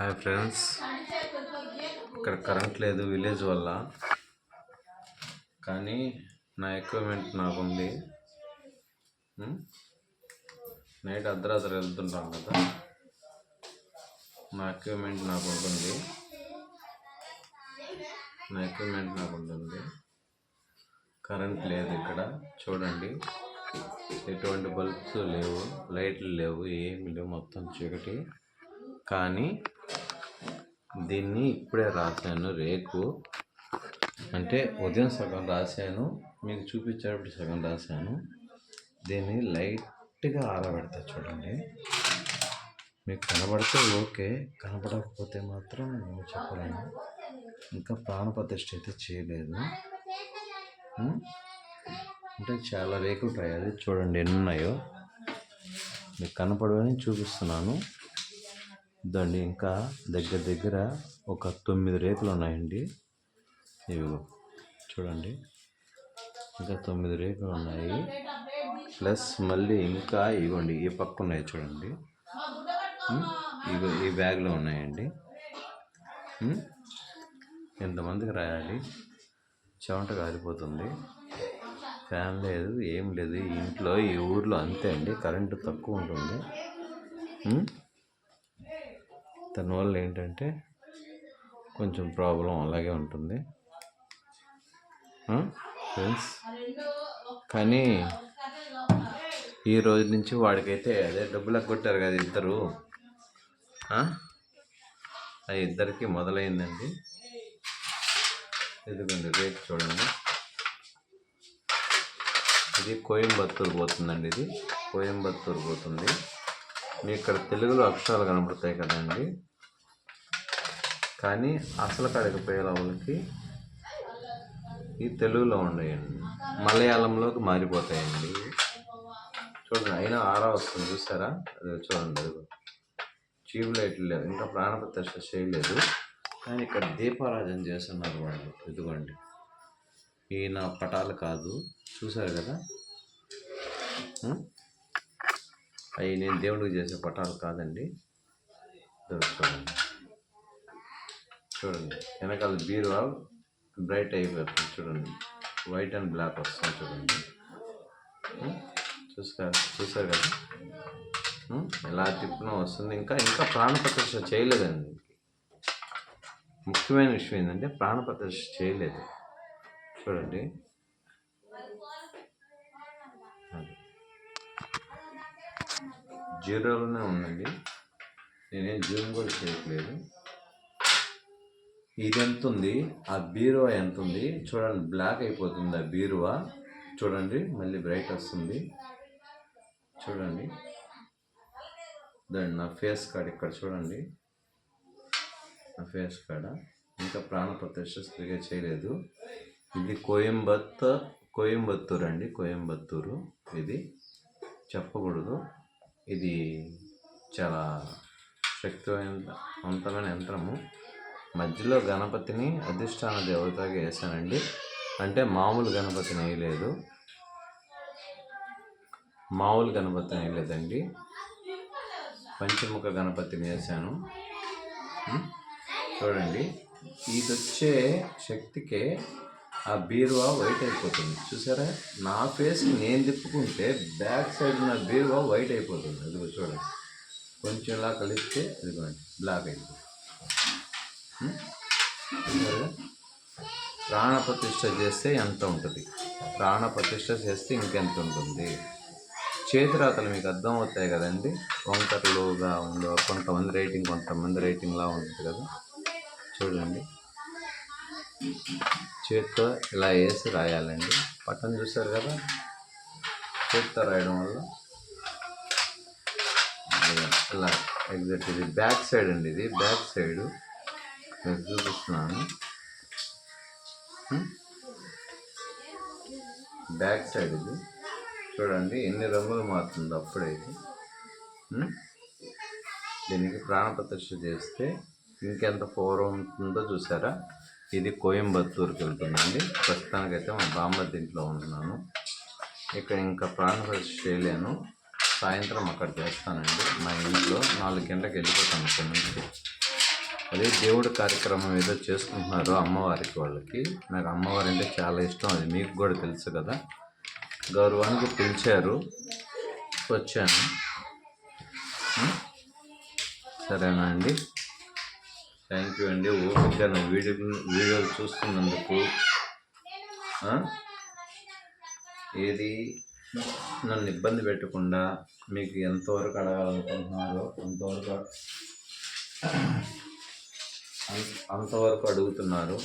Hi friends, ఇక్కడ current లేదు village వల్ల. కానీ నా ఎక్విప్మెంట్ నాకుంది. నైట్ అర్ధరాత్రి వెళ్తుంటాం కదా, నా ఎక్విప్మెంట్ నాకు ఉంటుంది. కరెంట్ లేదు ఇక్కడ. చూడండి, ఎటువంటి బల్బ్స్ లేవు, లైట్లు లేవు, ఏమి లేవు, మొత్తం చీకటి. కానీ దీన్ని ఇప్పుడే రాశాను. రేకు అంటే ఉదయం సగం రాశాను, మీకు చూపించేటప్పుడు సగం రాశాను. దీన్ని లైట్గా ఆరబెడతా. చూడండి, మీకు కనబడితే ఓకే, కనబడకపోతే మాత్రం నేను చెప్పలేను. ఇంకా ప్రాణప్రతిష్ఠ అయితే చేయలేదు. అంటే చాలా రేకులు రాయాలి. చూడండి ఎన్ని ఉన్నాయో, మీకు కనపడవని చూపిస్తున్నాను. ఇదండి, ఇంకా దగ్గర ఒక 9 రేకులు ఉన్నాయండి. ఇవి చూడండి, ఇంకా 9 రేకులు ఉన్నాయి. ప్లస్ మళ్ళీ ఇంకా ఇవ్వండి, ఈ పక్క ఉన్నాయి చూడండి, ఈ బ్యాగ్లో ఉన్నాయండి. ఎంతమందికి రాయాలి? చెమట కారిపోతుంది. ఫ్యాన్ లేదు, ఏం లేదు ఈ ఇంట్లో. ఈ ఊర్లో అంతే అండి, కరెంటు తక్కువ ఉంటుంది. దానివల్ల ఏంటంటే కొంచెం ప్రాబ్లం అలాగే ఉంటుంది ఫ్రెండ్స్. కానీ ఈ రోజు నుంచి వాడికైతే అదే డబ్బులు ఎగ్గొట్టారు కదా ఇద్దరు, ఆ ఇద్దరికి మొదలైందండి. ఇదిగోండి రేట్ చూడండి, ఇది కోయంబత్తూరు పోతుందండి. ఇది కోయంబత్తూరు పోతుంది. మీకు ఇక్కడ తెలుగులో అక్షరాలు కనబడతాయి కదండి, కానీ అసలు కాడికి పోయే వాళ్ళకి ఈ తెలుగులో ఉన్నాయండి, మలయాళంలోకి మారిపోతాయండి. చూడండి, అయినా ఆరా వస్తుంది చూసారా? అది చూడండి, అది ట్యూబ్ లైట్లు లేవు, ఇంకా ప్రాణప్రతిష్ఠ చేయలేదు. కానీ ఇక్కడ దీపారాధన చేస్తున్నారు వాళ్ళు. ఇదిగోండి, ఈయన పటాలు కాదు, చూసారు కదా, అవి నేను దేవుడికి చేసే పటాలు కాదండి. చూడండి వెనకాల బీరువా బ్రైట్ అయిపోతుంది. చూడండి, వైట్ అండ్ బ్లాక్ వస్తుంది. చూడండి, చూసారు కదా ఎలా తిప్పినా వస్తుంది. ఇంకా ప్రాణప్రతిష్ఠ చేయలేదండి. ముఖ్యమైన విషయం ఏంటంటే ప్రాణప్రతిష్ఠ చేయలేదు. చూడండి, జీరోలోనే ఉందండి, నేనేం జూమ్ కూడా చేయట్లేదు. ఇది ఎంత ఉంది, ఆ బీరువా ఎంత ఉంది చూడండి, బ్లాక్ అయిపోతుంది ఆ బీరువా. చూడండి, మళ్ళీ బ్రైట్ వస్తుంది. చూడండి, దాన్ని నా ఫేస్ కాడ ఇక్కడ చూడండి, నా ఫేస్ కాడ ఇంకా ప్రాణప్రతిష్ఠ సరిగా చేయలేదు. ఇది కోయంబత్తూరు అండి, కోయంబత్తూరు. ఇది చెప్పకూడదు. ఇది చాలా శక్తివంతమైన యంత్రము. మధ్యలో గణపతిని అధిష్టాన దేవతగా వేసానండి. అంటే మామూలు గణపతిని వేయలేదండి, పంచముఖ గణపతిని వేసాను. చూడండి, ఇది వచ్చే శక్తికే ఆ బీరువా వైట్ అయిపోతుంది. చూసారా, నా ఫేస్ నేను తిప్పుకుంటే బ్యాక్ సైడ్ ఉన్న బీరువా వైట్ అయిపోతుంది. అది చూడండి, కొంచెం ఇలా కలిపితే ఇదిగోండి బ్లాక్ అయిపోతుంది. ప్రాణప్రతిష్ఠ చేస్తే ఎంత ఉంటుంది, ప్రాణప్రతిష్ఠ చేస్తే ఇంకెంత ఉంటుంది. చేతిరాతలు మీకు అర్థం అవుతాయి కదండి, వంకర్లుగా ఉందో, కొంతమంది రైటింగ్లా ఉంటుంది కదా. చూడండి, చేతితో ఇలా వేసి రాయాలండి. పట్టం చూస్తారు కదా, చేతితో రాయడం వల్ల ఇలా ఎగ్జాక్ట్. ఇది బ్యాక్ సైడ్ అండి, ఇది బ్యాక్ సైడు నేను చూపిస్తున్నాను. బ్యాక్ సైడ్ ఇది చూడండి, ఎన్ని రంగులు మారుతుందో అప్పుడైతే. దీనికి ప్రాణప్రతిష్ఠ చేస్తే ఇంకెంత పవర్ ఉంటుందో చూసారా. ఇది కోయంబత్తూరుకి వెళ్తుందండి. ప్రస్తుతానికైతే మా బామ్మ దీంట్లో ఉంటున్నాను. ఇక్కడ ఇంకా ప్రాణప్రతిష్ఠ చేయలేను, సాయంత్రం అక్కడ చేస్తానండి. మా ఇంట్లో 4 గంటలకు వెళ్ళిపోతాను ఇక్కడ నుంచి. అదే దేవుడి కార్యక్రమం ఏదో చేసుకుంటున్నారు అమ్మవారికి వాళ్ళకి. నాకు అమ్మవారు అంటే చాలా ఇష్టం, అది మీకు కూడా తెలుసు కదా. గౌరవానికి పిలిచారు, వచ్చాను. సరేనా అండి, థ్యాంక్ యూ అండి. ఓపికగా నా వీడియోలు చూస్తున్నందుకు. ఏది నన్ను ఇబ్బంది పెట్టకుండా మీకు ఎంతవరకు అడగాలనుకుంటున్నారో అంతవరకు అడుగుతున్నారు.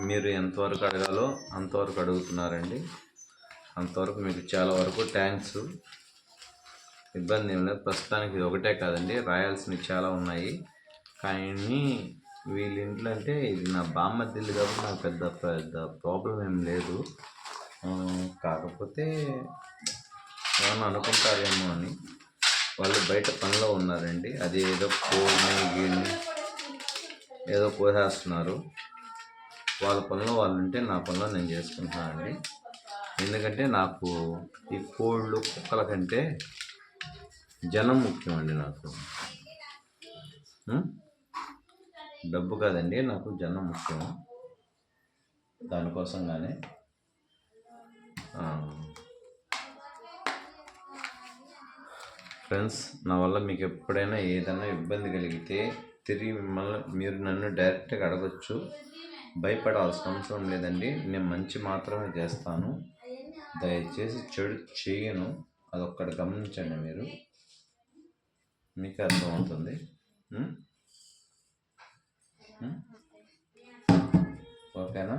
మీరు ఎంతవరకు అడగాలో అంతవరకు అడుగుతున్నారండి. అంతవరకు మీకు చాలా వరకు థ్యాంక్స్. ఇబ్బంది ఏం లేదు. ప్రస్తుతానికి ఇది ఒకటే కాదండి, రాయాల్సినవి చాలా ఉన్నాయి. కానీ వీళ్ళ ఇంట్లో అంటే ఇది నా బామ్మర్దిల్లు కాబట్టి నాకు పెద్ద పెద్ద ప్రాబ్లం ఏం లేదు. కాకపోతే ఏమన్నా అనుకుంటారేమో అని వాళ్ళు బయట పనిలో ఉన్నారండి. అది ఏదో గీడిని ఏదో కోసేస్తున్నారు. వాళ్ళ పనిలో వాళ్ళు ఉంటే నా పనిలో నేను చేసుకుంటున్నానండి. ఎందుకంటే నాకు ఈ కోళ్ళు కుక్కల కంటే జనం ముఖ్యం అండి. నాకు డబ్బు కాదండి, నాకు జనం ముఖ్యం. దానికోసంగానే ఫ్రెండ్స్, నా వల్ల మీకు ఎప్పుడైనా ఏదైనా ఇబ్బంది కలిగితే తిరిగి మీరు నన్ను డైరెక్ట్గా అడగచ్చు. భయపడాల్సిన అవసరం లేదండి. నేను మంచి మాత్రమే చేస్తాను, దయచేసి చెడు చేయను. అదొక్కటి గమనించండి, మీకు అర్థమవుతుంది. ఓకేనా?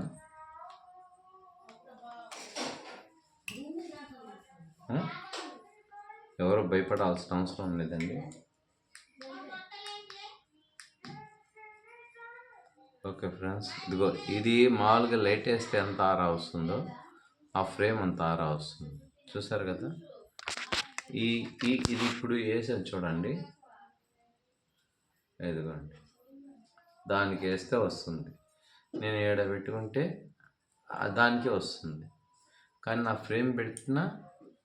ఎవరు భయపడాల్సిన అవసరం లేదండి. ఓకే ఫ్రెండ్స్, ఇదిగో ఇది మామూలుగా లైట్ వేస్తే ఎంత ఆరా వస్తుందో ఆ ఫ్రేమ్ అంత ఆరా వస్తుంది. చూసారు కదా, ఇది ఇప్పుడు వేసాను చూడండి. ఇదిగోండి, దానికి వేస్తే వస్తుంది. నేను ఏడ పెట్టుకుంటే దానికే వస్తుంది. కానీ నా ఫ్రేమ్ పెట్టినా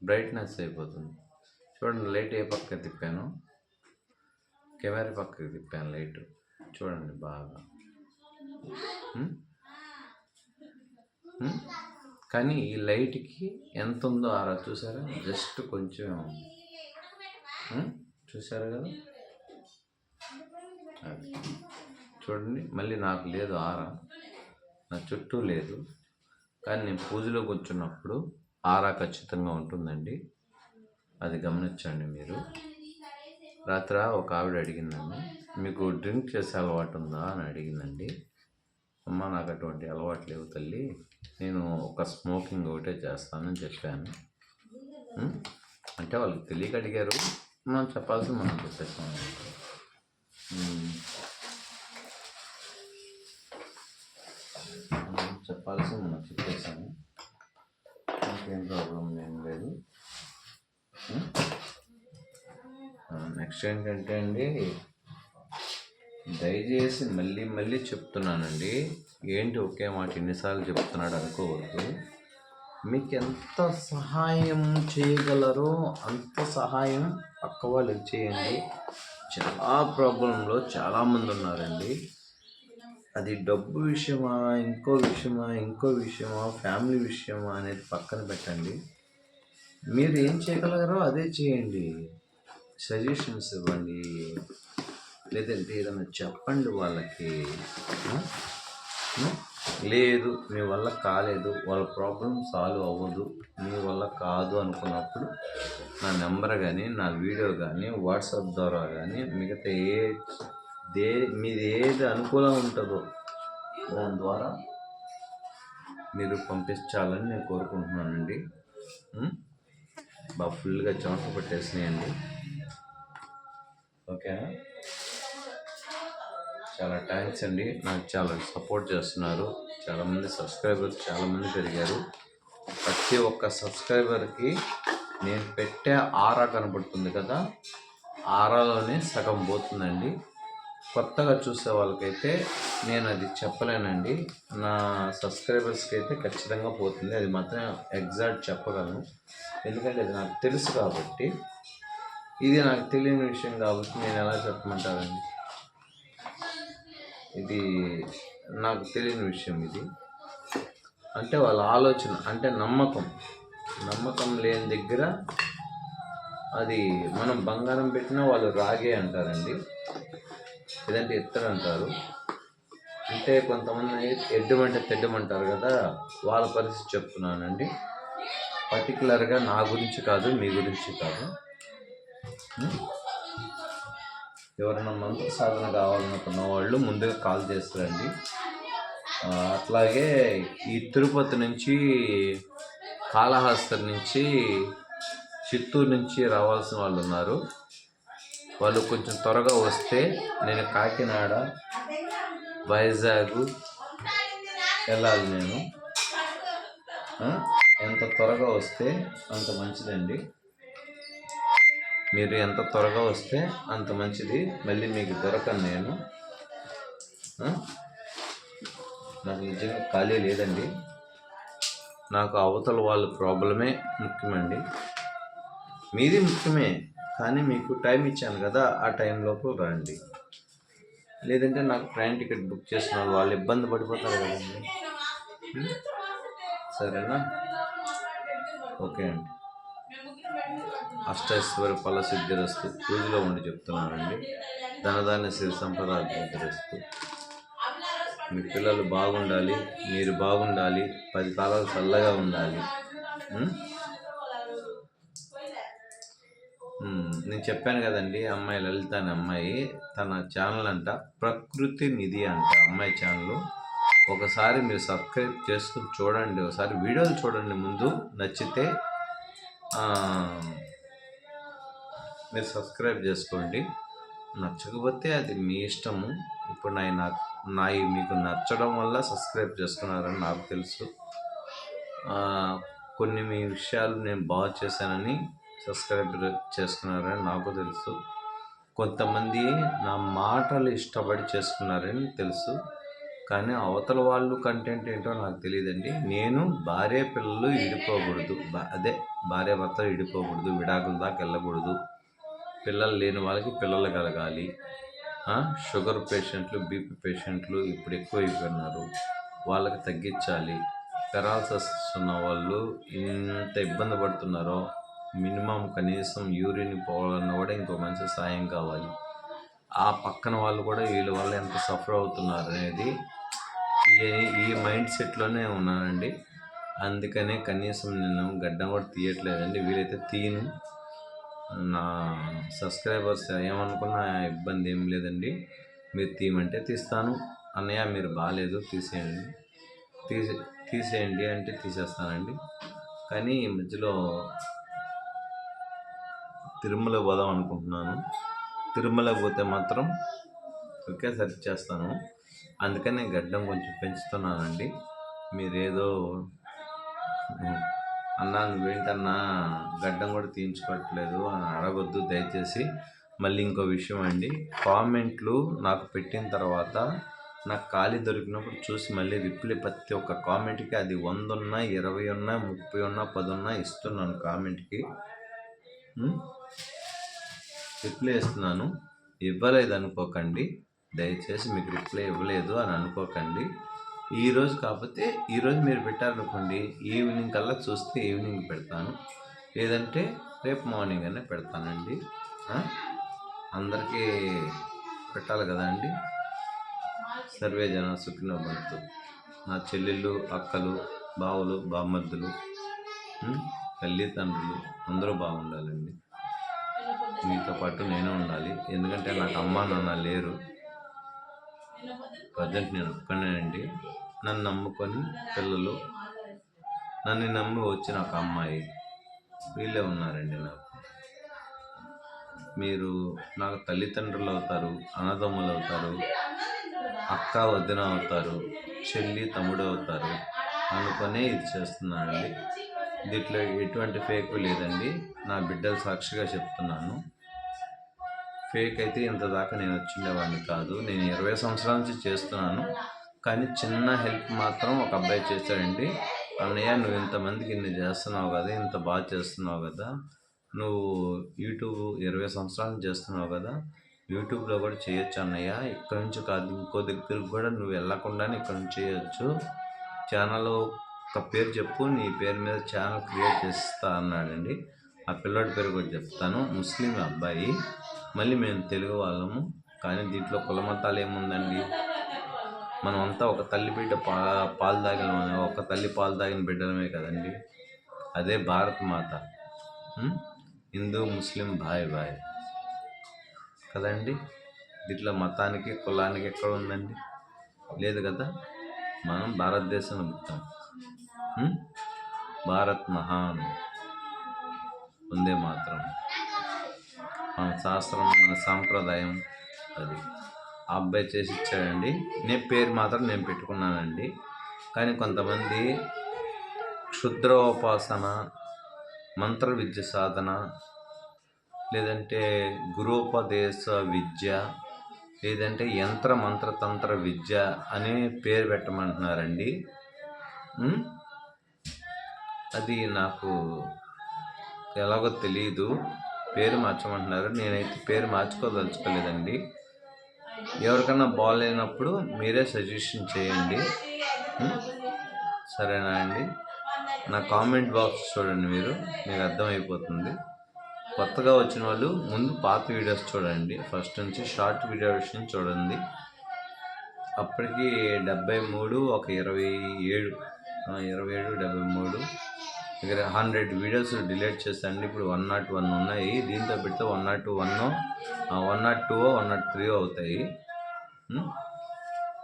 బ్రైట్నెస్ అయిపోతుంది. చూడండి, లైట్ ఏ పక్కకి తిప్పాను, కెమెరా పక్కకి తిప్పాను లైట్. చూడండి బాగా. కానీ ఈ లైట్కి ఎంత ఉందో ఆరా చూసారా? జస్ట్ కొంచెం చూసారు కదా. అది చూడండి, మళ్ళీ నాకు లేదు ఆరా, నా చుట్టూ లేదు. కానీ నేను పూజలో కూర్చున్నప్పుడు ఆరా ఖచ్చితంగా ఉంటుందండి. అది గమనించండి మీరు. రాత్రి ఒక ఆవిడ అడిగిందండి, మీకు డ్రింక్ చేసే అలవాటు ఉందా అని అడిగిందండి. అమ్మ, నాకు అటువంటి అలవాటు లేవు తల్లి, నేను ఒక స్మోకింగ్ ఒకటే చేస్తానని చెప్పాను. అంటే వాళ్ళకి తెలియక అడిగారు, మనం చెప్పాల్సి మనం చెప్పేస్తాం. చెప్పాల్సి మనం చెప్పేసాము, ఇంకేం ప్రాబ్లం ఏం లేదు. నెక్స్ట్ ఏంటంటే అండి, దయచేసి మళ్ళీ మళ్ళీ చెప్తున్నానండి, ఏంటి ఒకే మాట ఎన్నిసార్లు చెప్తున్నాడు అనుకోవద్దు. మీకు ఎంత సహాయం చేయగలరో అంత సహాయం పక్క వాళ్ళకి చేయండి. చాలా ప్రాబ్లంలో చాలామంది ఉన్నారండి. అది డబ్బు విషయమా, ఇంకో విషయమా, ఫ్యామిలీ విషయమా అనేది పక్కన పెట్టండి. మీరు ఏం చేయగలరో అదే చేయండి. సజెషన్స్ ఇవ్వండి, లేదంటే ఏదైనా చెప్పండి వాళ్ళకి. లేదు మీ వల్ల కాలేదు, వాళ్ళ ప్రాబ్లం సాల్వ్ అవ్వదు, మీ వల్ల కాదు అనుకున్నప్పుడు నా నెంబర్ కానీ నా వీడియో కానీ వాట్సాప్ ద్వారా కానీ మిగతా మీది ఏది అనుకూలం ఉంటుందో దాని ద్వారా మీరు పంపించాలని నేను కోరుకుంటున్నానండి. బాగా ఫుల్గా చెమట పట్టేసినాయండి. ఓకేనా? చాలా థ్యాంక్స్ అండి, నాకు చాలా సపోర్ట్ చేస్తున్నారు. చాలామంది సబ్స్క్రైబర్స్ చాలామంది పెరిగారు. ప్రతి ఒక్క సబ్స్క్రైబర్కి నేను పెట్టే ఆరా కనబడుతుంది కదా, ఆరాలోనే సగం పోతుందండి. కొత్తగా చూసే వాళ్ళకైతే నేను అది చెప్పలేనండి. నా సబ్స్క్రైబర్స్కి అయితే ఖచ్చితంగా పోతుంది, అది మాత్రం ఎగ్జాక్ట్ చెప్పగలను. ఎందుకంటే అది నాకు తెలుసు కాబట్టి. ఇది నాకు తెలియని విషయం కాబట్టి నేను ఎలా చెప్పమంటానండి. ఇది నాకు తెలియని విషయం. ఇది అంటే వాళ్ళ ఆలోచన, అంటే నమ్మకం లేని దగ్గర అది మనం బంగారం పెట్టినా వాళ్ళు రాగే అంటారండి, లేదంటే ఇత్తడి అంటారు. అంటే కొంతమంది ఎడ్డమంటే తెడ్డమంటారు కదా, వాళ్ళ పరిస్థితి చెప్తున్నానండి. పర్టికులర్గా నా గురించి కాదు, మీ గురించి కాదు. ఎవరైనా మంత్ర సాధన కావాలనుకున్న వాళ్ళు ముందుగా కాల్ చేస్తారండి. అట్లాగే ఈ తిరుపతి నుంచి, కాళహస్తి నుంచి, చిత్తూరు నుంచి రావాల్సిన వాళ్ళు ఉన్నారు. వాళ్ళు కొంచెం త్వరగా వస్తే నేను కాకినాడ, వైజాగ్ వెళ్ళాలి. నేను ఎంత త్వరగా వస్తే అంత మంచిదండి. మీరు ఎంత త్వరగా వస్తే అంత మంచిది. మళ్ళీ మీకు దొరకను నేను. నాకు నిజంగా ఖాళీ లేదండి. నాకు అవతల వాళ్ళ ప్రాబ్లమే ముఖ్యమండి. మీది ముఖ్యమే, కానీ మీకు టైం ఇచ్చాను కదా, ఆ టైంలోపు రండి. లేదంటే నాకు ట్రైన్ టికెట్ బుక్ చేసిన వాళ్ళు ఇబ్బంది పడిపోతారు కదండి. సరేనా? ఓకే అండి. అష్టైశ్వర్య ఫల సిద్ధిరస్తు పూజలో ఉండి చెప్తున్నానండి. ధనధాన్య సిరి సంపద అభివృద్ధిరస్తు. మీ పిల్లలు బాగుండాలి, మీరు బాగుండాలి, 10 కాలాలు చల్లగా ఉండాలి. నేను చెప్పాను కదండి, అమ్మాయి లలిత అనే అమ్మాయి, తన ఛానల్ అంట ప్రకృతి నిధి అంట అమ్మాయి ఛానల్. ఒకసారి మీరు సబ్స్క్రైబ్ చేసుకుని చూడండి, ఒకసారి వీడియోలు చూడండి ముందు. నచ్చితే మీరు సబ్స్క్రైబ్ చేసుకోండి, నచ్చకపోతే అది మీ ఇష్టము. ఇప్పుడు మీకు నచ్చడం వల్ల సబ్స్క్రైబ్ చేసుకున్నారని నాకు తెలుసు. కొన్ని మీ విషయాలు నేను బాగా చేశానని సబ్స్క్రైబ్ చేసుకున్నారని నాకు తెలుసు. కొంతమంది నా మాటలు ఇష్టపడి చేసుకున్నారని తెలుసు, కానీ అవతల వాళ్ళు కంటెంట్ ఏంటో నాకు తెలియదండి. నేను భార్య పిల్లలు విడిపోకూడదు, భార్య భర్తలు విడిపోకూడదు, విడాకుల దాకా వెళ్ళకూడదు, పిల్లలు లేని వాళ్ళకి పిల్లలు కలగాలి, షుగర్ పేషెంట్లు, బీపీ పేషెంట్లు ఇప్పుడు ఎక్కువ అయిపోయినారు, వాళ్ళకి తగ్గించాలి, పెరాలసిస్ ఉన్న వాళ్ళు ఇంత ఇబ్బంది పడుతున్నారో మినిమం కనీసం యూరిన్ పోవాలన్నా కూడా ఇంకో మంచి సాయం కావాలి. ఆ పక్కన వాళ్ళు కూడా వీళ్ళ వల్ల ఎంత సఫర్ అవుతున్నారు అనేది ఈ మైండ్ సెట్లోనే ఉన్నానండి. అందుకనే కనీసం నేను గడ్డం కూడా తీయట్లేదండి. వీలైతే తీయను. నా సబ్స్క్రైబర్స్ ఏమనుకున్నా ఇబ్బంది ఏం లేదండి. మీరు తీయమంటే తీస్తాను. అన్నయ్య మీరు బాగాలేదు తీసేయండి అంటే తీసేస్తానండి. కానీ ఈ మధ్యలో తిరుమల పోదాం అనుకుంటున్నాను. తిరుమల పోతే మాత్రం ఒకేసారి చేస్తాను. అందుకని గడ్డం కొంచెం పెంచుతున్నానండి. మీరేదో అన్నా నువ్వేంటన్నా గడ్డం కూడా తీయించుకోవట్లేదు అని అడగొద్దు దయచేసి. మళ్ళీ ఇంకో విషయం అండి, కామెంట్లు నాకు పెట్టిన తర్వాత నాకు ఖాళీ దొరికినప్పుడు చూసి మళ్ళీ రిప్లై ప్రతి ఒక్క కామెంట్కి, అది 100 ఉన్నా, 20 ఉన్నా, 30 ఉన్నా, 10 ఉన్నా ఇస్తున్నాను. కామెంట్కి రిప్లై ఇస్తున్నాను. ఇవ్వలేదు అనుకోకండి దయచేసి, మీకు రిప్లై ఇవ్వలేదు అని అనుకోకండి. ఈరోజు కాకపోతే ఈరోజు మీరు పెట్టారనుకోండి, ఈవినింగ్ కల్లా చూస్తే ఈవినింగ్ పెడతాను, లేదంటే రేపు మార్నింగ్ అనే పెడతానండి. అందరికీ పెట్టాలి కదా అండి. సర్వే జన సుఖినో భవంతు. నా చెల్లెళ్ళు, అక్కలు, బావులు, బామ్మర్దులు, తల్లి తండ్రులు అందరూ బాగుండాలండి. మీతో పాటు నేను ఉండాలి. ఎందుకంటే నాకు అమ్మ నాన్న లేరు, ప్రజెంట్ నేను ఒక్కనేనండి. నన్ను నమ్ముకొని పిల్లలు, నన్ను నమ్మి వచ్చిన ఒక అమ్మాయి, వీళ్ళే ఉన్నారండి నాకు. మీరు నాకు తల్లిదండ్రులు అవుతారు, అన్నదమ్ములు అవుతారు, అక్క వదిన అవుతారు, చెల్లి తమ్ముడు అవుతారు అనుకునే ఇది చేస్తున్నానండి. దీంట్లో ఎటువంటి ఫేక్ లేదండి. నా బిడ్డలు సాక్షిగా చెప్తున్నాను. ఫేక్ అయితే ఇంత దాకా నేను వచ్చిండేవాడిని కాదు. నేను 20 సంవత్సరాల నుంచి చేస్తున్నాను. కానీ చిన్న హెల్ప్ మాత్రం ఒక అబ్బాయి చేశాడండి. అన్నయ్య నువ్వు ఇంతమందికి ఇన్ని చేస్తున్నావు కదా, ఇంత బాగా చేస్తున్నావు కదా, నువ్వు యూట్యూబ్ 20 సంవత్సరాల నుంచి చేస్తున్నావు కదా, యూట్యూబ్లో కూడా చేయొచ్చు అన్నయ్య. ఇక్కడ నుంచి కాదు, ఇంకో దగ్గరికి కూడా నువ్వు వెళ్ళకుండానే ఇక్కడ నుంచి చేయొచ్చు. ఛానల్ ఒక పేరు చెప్పు, నీ పేరు మీద ఛానల్ క్రియేట్ చేస్తా అన్నాడండి. ఆ పిల్లోడి పేరు కూడా చెప్తాను. ముస్లిం అబ్బాయి, మళ్ళీ మేము తెలుగు వాళ్ళము. కానీ దీంట్లో కులమతాలు ఏముందండి, మనమంతా ఒక తల్లి బిడ్డ పాలు తాగిన, ఒక తల్లి పాలు తాగిన బిడ్డలమే కదండి. అదే భారత్ మాత. హిందూ ముస్లిం బాయ్ బాయ్ కదండి. దీంట్లో మతానికి కులానికి ఎక్కడ ఉందండి, లేదు కదా. మనం భారతదేశంలో పుట్టాం. భారత్ మహాన్, వందే మాత్రం. మన శాస్త్రం, మన సాంప్రదాయం అది. ఆ అబ్బాయి చేసి ఇచ్చాడండి. నేను పేరు మాత్రం నేను పెట్టుకున్నానండి. కానీ కొంతమంది క్షుద్రోపాసన, మంత్ర విద్య సాధన, లేదంటే గురోపదేశ విద్య, లేదంటే యంత్ర మంత్ర తంత్ర విద్య అనే పేరు పెట్టమంటున్నారండి. అది నాకు ఎలాగో తెలియదు, పేరు మార్చమంటున్నారు. నేనైతే పేరు మార్చుకోదలుచుకోలేదండి. ఎవరికన్నా బాగాలేనప్పుడు మీరే సజెషన్ చేయండి, సరేనా అండి. నా కామెంట్ బాక్స్ చూడండి, మీకు అర్థమైపోతుంది. కొత్తగా వచ్చిన వాళ్ళు ముందు పాత వీడియోస్ చూడండి, ఫస్ట్ నుంచి షార్ట్ వీడియోస్ నుంచి చూడండి. అప్పటికి 73, ఒక 27, 73 దగ్గర 100 వీడియోస్ డిలీట్ చేశాండి. ఇప్పుడు 101 ఉన్నాయి. దీంతో పెడితే 101, 102, 103 అవుతాయి.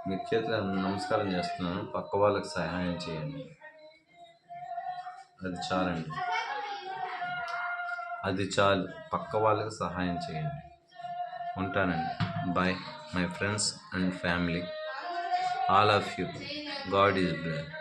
మీ చేతిలో నమస్కారం చేస్తున్నాను. పక్క వాళ్ళకి సహాయం చేయండి, అది చాలండి. అది చాలు, పక్క వాళ్ళకి సహాయం చేయండి. ఉంటానండి. Bye my friends and family, all of you. God is blessed.